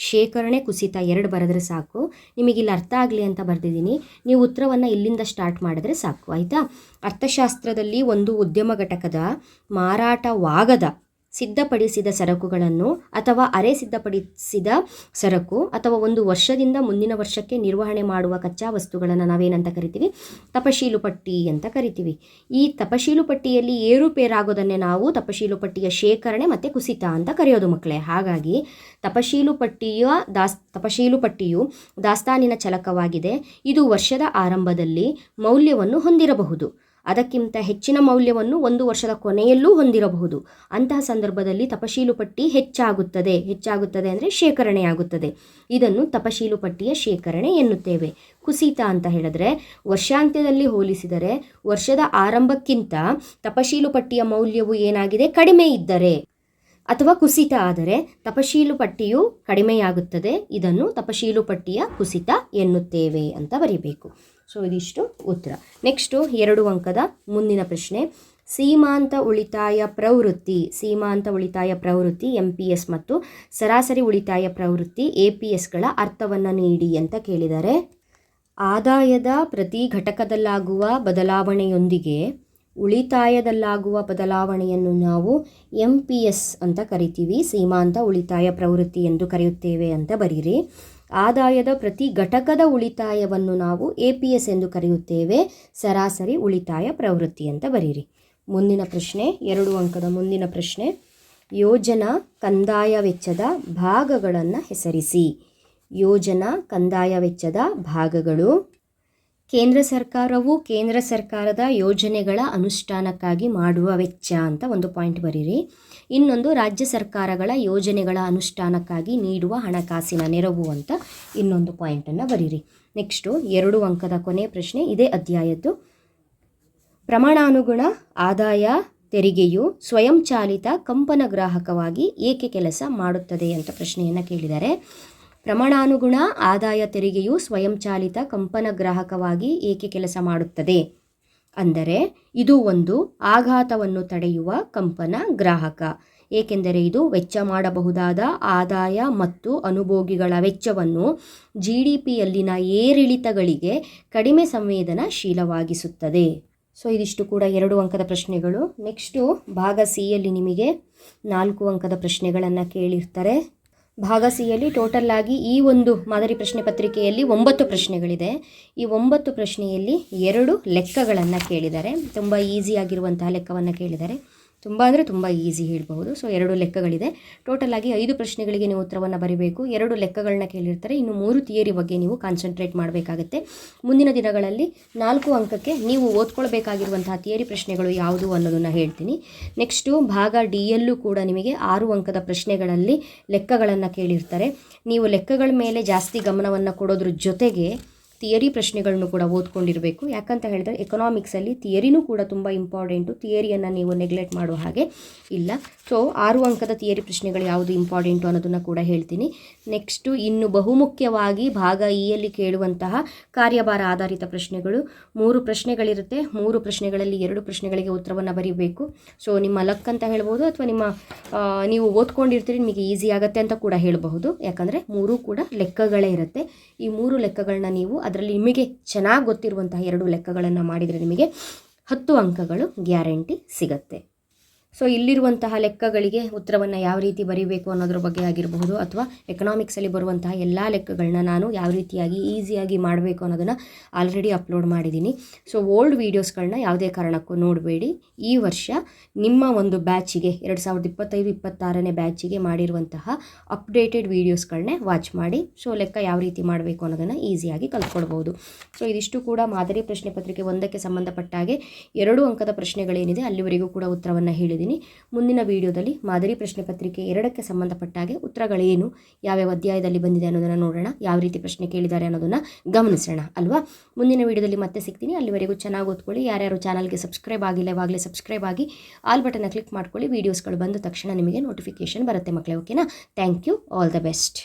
ಶೇಖರಣೆ ಕುಸಿತ 2 ಬರೆದ್ರೆ ಸಾಕು. ನಿಮಗಿಲ್ಲಿ ಅರ್ಥ ಆಗಲಿ ಅಂತ ಬರೆದಿದ್ದೀನಿ, ನೀವು ಉತ್ತರವನ್ನು ಇಲ್ಲಿಂದ ಸ್ಟಾರ್ಟ್ ಮಾಡಿದ್ರೆ ಸಾಕು, ಆಯಿತಾ? ಅರ್ಥಶಾಸ್ತ್ರದಲ್ಲಿ ಒಂದು ಉದ್ಯಮ ಘಟಕದ ಮಾರಾಟವಾಗದ ಸಿದ್ಧಪಡಿಸಿದ ಸರಕುಗಳನ್ನು ಅಥವಾ ಅರೆ ಸಿದ್ಧಪಡಿಸಿದ ಸರಕು ಅಥವಾ ಒಂದು ವರ್ಷದಿಂದ ಮುಂದಿನ ವರ್ಷಕ್ಕೆ ನಿರ್ವಹಣೆ ಮಾಡುವ ಕಚ್ಚಾ ವಸ್ತುಗಳನ್ನು ನಾವೇನಂತ ಕರಿತೀವಿ? ತಪಶೀಲು ಪಟ್ಟಿ ಅಂತ ಕರಿತೀವಿ. ಈ ತಪಶೀಲು ಪಟ್ಟಿಯಲ್ಲಿ ಏರುಪೇರಾಗೋದನ್ನೇ ನಾವು ತಪಶೀಲು ಪಟ್ಟಿಯ ಶೇಖರಣೆ ಮತ್ತು ಕುಸಿತ ಅಂತ ಕರೆಯೋದು ಮಕ್ಕಳೇ. ಹಾಗಾಗಿ ತಪಶೀಲು ಪಟ್ಟಿಯು ದಾಸ್ತಾನಿನ ಚಲಕವಾಗಿದೆ. ಇದು ವರ್ಷದ ಆರಂಭದಲ್ಲಿ ಮೌಲ್ಯವನ್ನು ಹೊಂದಿರಬಹುದು, ಅದಕ್ಕಿಂತ ಹೆಚ್ಚಿನ ಮೌಲ್ಯವನ್ನು ಒಂದು ವರ್ಷದ ಕೊನೆಯಲ್ಲೂ ಹೊಂದಿರಬಹುದು. ಅಂತಹ ಸಂದರ್ಭದಲ್ಲಿ ತಪಶೀಲು ಪಟ್ಟಿ ಹೆಚ್ಚಾಗುತ್ತದೆ ಅಂದರೆ ಶೇಖರಣೆಯಾಗುತ್ತದೆ. ಇದನ್ನು ತಪಶೀಲು ಪಟ್ಟಿಯ ಶೇಖರಣೆ ಎನ್ನುತ್ತೇವೆ. ಕುಸಿತ ಅಂತ ಹೇಳಿದ್ರೆ ವರ್ಷಾಂತ್ಯದಲ್ಲಿ ಹೋಲಿಸಿದರೆ ವರ್ಷದ ಆರಂಭಕ್ಕಿಂತ ತಪಶೀಲು ಪಟ್ಟಿಯ ಮೌಲ್ಯವು ಏನಾಗಿದೆ? ಕಡಿಮೆ ಇದ್ದರೆ ಅಥವಾ ಕುಸಿತ ಆದರೆ ತಪಶೀಲು ಪಟ್ಟಿಯು ಕಡಿಮೆಯಾಗುತ್ತದೆ. ಇದನ್ನು ತಪಶೀಲು ಪಟ್ಟಿಯ ಕುಸಿತ ಎನ್ನುತ್ತೇವೆ ಅಂತ ಬರೀಬೇಕು. ಸೊ ಇದಿಷ್ಟು ಉತ್ತರ. ನೆಕ್ಸ್ಟು 2 ಅಂಕದ ಮುಂದಿನ ಪ್ರಶ್ನೆ ಸೀಮಾಂತ ಉಳಿತಾಯ ಪ್ರವೃತ್ತಿ MPS ಮತ್ತು ಸರಾಸರಿ ಉಳಿತಾಯ ಪ್ರವೃತ್ತಿ APSಗಳ ಅರ್ಥವನ್ನು ನೀಡಿ ಅಂತ ಕೇಳಿದ್ದಾರೆ. ಆದಾಯದ ಪ್ರತಿ ಘಟಕದಲ್ಲಾಗುವ ಬದಲಾವಣೆಯೊಂದಿಗೆ ಉಳಿತಾಯದಲ್ಲಾಗುವ ಬದಲಾವಣೆಯನ್ನು ನಾವು MPS ಅಂತ ಕರಿತೀವಿ, ಸೀಮಾಂತ ಉಳಿತಾಯ ಪ್ರವೃತ್ತಿ ಎಂದು ಕರೆಯುತ್ತೇವೆ ಅಂತ ಬರೀರಿ. ಆದಾಯದ ಪ್ರತಿ ಘಟಕದ ಉಳಿತಾಯವನ್ನು ನಾವು APS ಎಂದು ಕರೆಯುತ್ತೇವೆ, ಸರಾಸರಿ ಉಳಿತಾಯ ಪ್ರವೃತ್ತಿ ಅಂತ ಬರೀರಿ. ಮುಂದಿನ ಪ್ರಶ್ನೆ 2 ಅಂಕದ ಮುಂದಿನ ಪ್ರಶ್ನೆ ಯೋಜನಾ ಕಂದಾಯ ವೆಚ್ಚದ ಭಾಗಗಳನ್ನು ಹೆಸರಿಸಿ. ಯೋಜನಾ ಕಂದಾಯ ವೆಚ್ಚದ ಭಾಗಗಳು ಕೇಂದ್ರ ಸರ್ಕಾರವು ಕೇಂದ್ರ ಸರ್ಕಾರದ ಯೋಜನೆಗಳ ಅನುಷ್ಠಾನಕ್ಕಾಗಿ ಮಾಡುವ ವೆಚ್ಚ ಅಂತ ಒಂದು ಪಾಯಿಂಟ್ ಬರೀರಿ. ಇನ್ನೊಂದು ರಾಜ್ಯ ಸರ್ಕಾರಗಳ ಯೋಜನೆಗಳ ಅನುಷ್ಠಾನಕ್ಕಾಗಿ ನೀಡುವ ಹಣಕಾಸಿನ ನೆರವು ಅಂತ ಇನ್ನೊಂದು ಪಾಯಿಂಟನ್ನು ಬರೀರಿ. ನೆಕ್ಸ್ಟು 2 ಅಂಕದ ಕೊನೆಯ ಪ್ರಶ್ನೆ ಇದೇ ಅಧ್ಯಾಯದ್ದು. ಪ್ರಮಾಣಾನುಗುಣ ಆದಾಯ ತೆರಿಗೆಯು ಸ್ವಯಂಚಾಲಿತ ಕಂಪನ ಗ್ರಾಹಕವಾಗಿ ಏಕೆ ಕೆಲಸ ಮಾಡುತ್ತದೆ ಅಂತ ಪ್ರಶ್ನೆಯನ್ನು ಕೇಳಿದ್ದಾರೆ. ಪ್ರಮಾಣಾನುಗುಣ ಆದಾಯ ತೆರಿಗೆಯು ಸ್ವಯಂಚಾಲಿತ ಕಂಪನ ಗ್ರಾಹಕವಾಗಿ ಏಕೆ ಕೆಲಸ ಮಾಡುತ್ತದೆ ಅಂದರೆ ಇದು ಒಂದು ಆಘಾತವನ್ನು ತಡೆಯುವ ಕಂಪನ ಗ್ರಾಹಕ. ಏಕೆಂದರೆ ಇದು ವೆಚ್ಚ ಮಾಡಬಹುದಾದ ಆದಾಯ ಮತ್ತು ಅನುಭೋಗಿಗಳ ವೆಚ್ಚವನ್ನು GDPಯಲ್ಲಿನ ಏರಿಳಿತಗಳಿಗೆ ಕಡಿಮೆ ಸಂವೇದನಾಶೀಲವಾಗಿಸುತ್ತದೆ. ಸೊ ಇದಿಷ್ಟು ಕೂಡ 2 ಅಂಕದ ಪ್ರಶ್ನೆಗಳು. ನೆಕ್ಸ್ಟು ಭಾಗ ಸಿಯಲ್ಲಿ ನಿಮಗೆ 4 ಅಂಕದ ಪ್ರಶ್ನೆಗಳನ್ನು ಕೇಳಿರ್ತಾರೆ. ಭಾಗ ಸಿಯಲ್ಲಿ ಟೋಟಲ್ ಆಗಿ ಈ ಒಂದು ಮಾದರಿ ಪ್ರಶ್ನೆ ಪತ್ರಿಕೆಯಲ್ಲಿ 9 ಪ್ರಶ್ನೆಗಳಿದೆ. ಈ 9 ಪ್ರಶ್ನೆಯಲ್ಲಿ 2 ಲೆಕ್ಕಗಳನ್ನು ಕೇಳಿದ್ದಾರೆ. ತುಂಬ ಈಸಿಯಾಗಿರುವಂತಹ ಲೆಕ್ಕವನ್ನು ಕೇಳಿದ್ದಾರೆ. ತುಂಬ ಅಂದರೆ ತುಂಬ ಈಸಿ ಹೇಳ್ಬಹುದು. ಸೊ 2 ಲೆಕ್ಕಗಳಿದೆ. ಟೋಟಲ್ ಆಗಿ 5 ಪ್ರಶ್ನೆಗಳಿಗೆ ನೀವು ಉತ್ತರವನ್ನು ಬರೀಬೇಕು. 2 ಲೆಕ್ಕಗಳನ್ನ ಕೇಳಿರ್ತಾರೆ. ಇನ್ನು 3 ಥಿಯರಿ ಬಗ್ಗೆ ನೀವು ಕಾನ್ಸಂಟ್ರೇಟ್ ಮಾಡಬೇಕಾಗತ್ತೆ. ಮುಂದಿನ ದಿನಗಳಲ್ಲಿ 4 ಅಂಕಕ್ಕೆ ನೀವು ಓದ್ಕೊಳ್ಬೇಕಾಗಿರುವಂತಹ ಥಿಯರಿ ಪ್ರಶ್ನೆಗಳು ಯಾವುದು ಅನ್ನೋದನ್ನು ಹೇಳ್ತೀನಿ. ನೆಕ್ಸ್ಟು ಭಾಗ ಡಿಯಲ್ಲೂ ಕೂಡ ನಿಮಗೆ 6 ಅಂಕದ ಪ್ರಶ್ನೆಗಳಲ್ಲಿ ಲೆಕ್ಕಗಳನ್ನು ಕೇಳಿರ್ತಾರೆ. ನೀವು ಲೆಕ್ಕಗಳ ಮೇಲೆ ಜಾಸ್ತಿ ಗಮನವನ್ನು ಕೊಡೋದ್ರ ಜೊತೆಗೆ ಥಿಯರಿ ಪ್ರಶ್ನೆಗಳನ್ನು ಕೂಡ ಓದ್ಕೊಂಡಿರಬೇಕು. ಯಾಕಂತ ಹೇಳಿದ್ರೆ ಎಕನಾಮಿಕ್ಸಲ್ಲಿ ಥಿಯರಿನೂ ಕೂಡ ತುಂಬ ಇಂಪಾರ್ಟೆಂಟು. ಥಿಯರಿಯನ್ನು ನೀವು ನೆಗ್ಲೆಕ್ಟ್ ಮಾಡುವ ಹಾಗೆ ಇಲ್ಲ. ಸೊ 6 ಅಂಕದ ಥಿಯರಿ ಪ್ರಶ್ನೆಗಳು ಯಾವುದು ಇಂಪಾರ್ಟೆಂಟು ಅನ್ನೋದನ್ನು ಕೂಡ ಹೇಳ್ತೀನಿ. ನೆಕ್ಸ್ಟು ಇನ್ನು ಬಹುಮುಖ್ಯವಾಗಿ ಭಾಗ ಇಯಲ್ಲಿ ಕೇಳುವಂತಹ ಕಾರ್ಯಭಾರ ಆಧಾರಿತ ಪ್ರಶ್ನೆಗಳು 3 ಪ್ರಶ್ನೆಗಳಿರುತ್ತೆ. 3 ಪ್ರಶ್ನೆಗಳಲ್ಲಿ 2 ಪ್ರಶ್ನೆಗಳಿಗೆ ಉತ್ತರವನ್ನು ಬರೀಬೇಕು. ಸೊ ನಿಮ್ಮ ಲಕ್ ಅಂತ ಹೇಳ್ಬೋದು, ಅಥವಾ ನೀವು ಓದ್ಕೊಂಡಿರ್ತೀರಿ ನಿಮಗೆ ಈಸಿ ಆಗುತ್ತೆ ಅಂತ ಕೂಡ ಹೇಳಬಹುದು. ಯಾಕಂದರೆ 3 ಕೂಡ ಲೆಕ್ಕಗಳೇ ಇರುತ್ತೆ. ಈ 3 ಲೆಕ್ಕಗಳನ್ನ ನೀವು ಅದರಲ್ಲಿ ನಿಮಗೆ ಚೆನ್ನಾಗಿ ಗೊತ್ತಿರುವಂತಹ 2 ಲೆಕ್ಕಗಳನ್ನು ಮಾಡಿದರೆ ನಿಮಗೆ 10 ಅಂಕಗಳು ಗ್ಯಾರಂಟಿ ಸಿಗತ್ತೆ. ಸೊ ಇಲ್ಲಿರುವಂತಹ ಲೆಕ್ಕಗಳಿಗೆ ಉತ್ತರವನ್ನು ಯಾವ ರೀತಿ ಬರೀಬೇಕು ಅನ್ನೋದ್ರ ಬಗ್ಗೆ ಆಗಿರಬಹುದು, ಅಥವಾ ಎಕನಾಮಿಕ್ಸಲ್ಲಿ ಬರುವಂತಹ ಎಲ್ಲ ಲೆಕ್ಕಗಳನ್ನ ನಾನು ಯಾವ ರೀತಿಯಾಗಿ ಈಸಿಯಾಗಿ ಮಾಡಬೇಕು ಅನ್ನೋದನ್ನು ಆಲ್ರೆಡಿ ಅಪ್ಲೋಡ್ ಮಾಡಿದ್ದೀನಿ. ಸೊ ಓಲ್ಡ್ ವೀಡಿಯೋಸ್ಗಳನ್ನ ಯಾವುದೇ ಕಾರಣಕ್ಕೂ ನೋಡಬೇಡಿ. ಈ ವರ್ಷ ನಿಮ್ಮ ಒಂದು ಬ್ಯಾಚಿಗೆ 2025-26ನೇ ಬ್ಯಾಚಿಗೆ ಮಾಡಿರುವಂತಹ ಅಪ್ಡೇಟೆಡ್ ವೀಡಿಯೋಸ್ಗಳನ್ನೇ ವಾಚ್ ಮಾಡಿ. ಸೊ ಲೆಕ್ಕ ಯಾವ ರೀತಿ ಮಾಡಬೇಕು ಅನ್ನೋದನ್ನು ಈಸಿಯಾಗಿ ಕಲ್ತ್ಕೊಳ್ಬೋದು. ಸೊ ಇದಿಷ್ಟು ಕೂಡ ಮಾದರಿ ಪ್ರಶ್ನೆ ಪತ್ರಿಕೆ 1ಕ್ಕೆ ಸಂಬಂಧಪಟ್ಟ ಹಾಗೆ 2 ಅಂಕದ ಪ್ರಶ್ನೆಗಳೇನಿದೆ ಅಲ್ಲಿವರೆಗೂ ಕೂಡ ಉತ್ತರವನ್ನು ಹೇಳಿದ್ದೀನಿ. ಮುಂದಿನ ವಿಡಿಯೋದಲ್ಲಿ ಮಾದರಿ ಪ್ರಶ್ನೆ ಪತ್ರಿಕೆ 2ಕ್ಕೆ ಸಂಬಂಧಪಟ್ಟಾಗೆ ಉತ್ತರಗಳೇನು, ಯಾವ್ಯಾವ ಅಧ್ಯಾಯದಲ್ಲಿ ಬಂದಿದೆ ಅನ್ನೋದನ್ನು ನೋಡೋಣ, ಯಾವ ರೀತಿ ಪ್ರಶ್ನೆ ಕೇಳಿದ್ದಾರೆ ಅನ್ನೋದನ್ನು ಗಮನಿಸೋಣ ಅಲ್ವಾ. ಮುಂದಿನ ವಿಡಿಯೋದಲ್ಲಿ ಮತ್ತೆ ಸಿಗ್ತೀನಿ. ಅಲ್ಲಿವರೆಗೂ ಚೆನ್ನಾಗಿ ಓದ್ಕೊಳ್ಳಿ. ಯಾರ್ಯಾರು ಚಾನಲ್ಗೆ ಸಬ್ಸ್ಕ್ರೈಬ್ ಆಗಿಲ್ಲ ಇವಾಗಲೇ ಸಬ್ಸ್ಕ್ರೈಬ್ ಆಗಿ ಆಲ್ ಬಟನ್ನ ಕ್ಲಿಕ್ ಮಾಡ್ಕೊಳ್ಳಿ. ವೀಡಿಯೋಸ್ಗಳು ಬಂದ ತಕ್ಷಣ ನಿಮಗೆ ನೋಟಿಫಿಕೇಶನ್ ಬರುತ್ತೆ ಮಕ್ಕಳೇ. ಓಕೆನಾ? Thank you. All the best.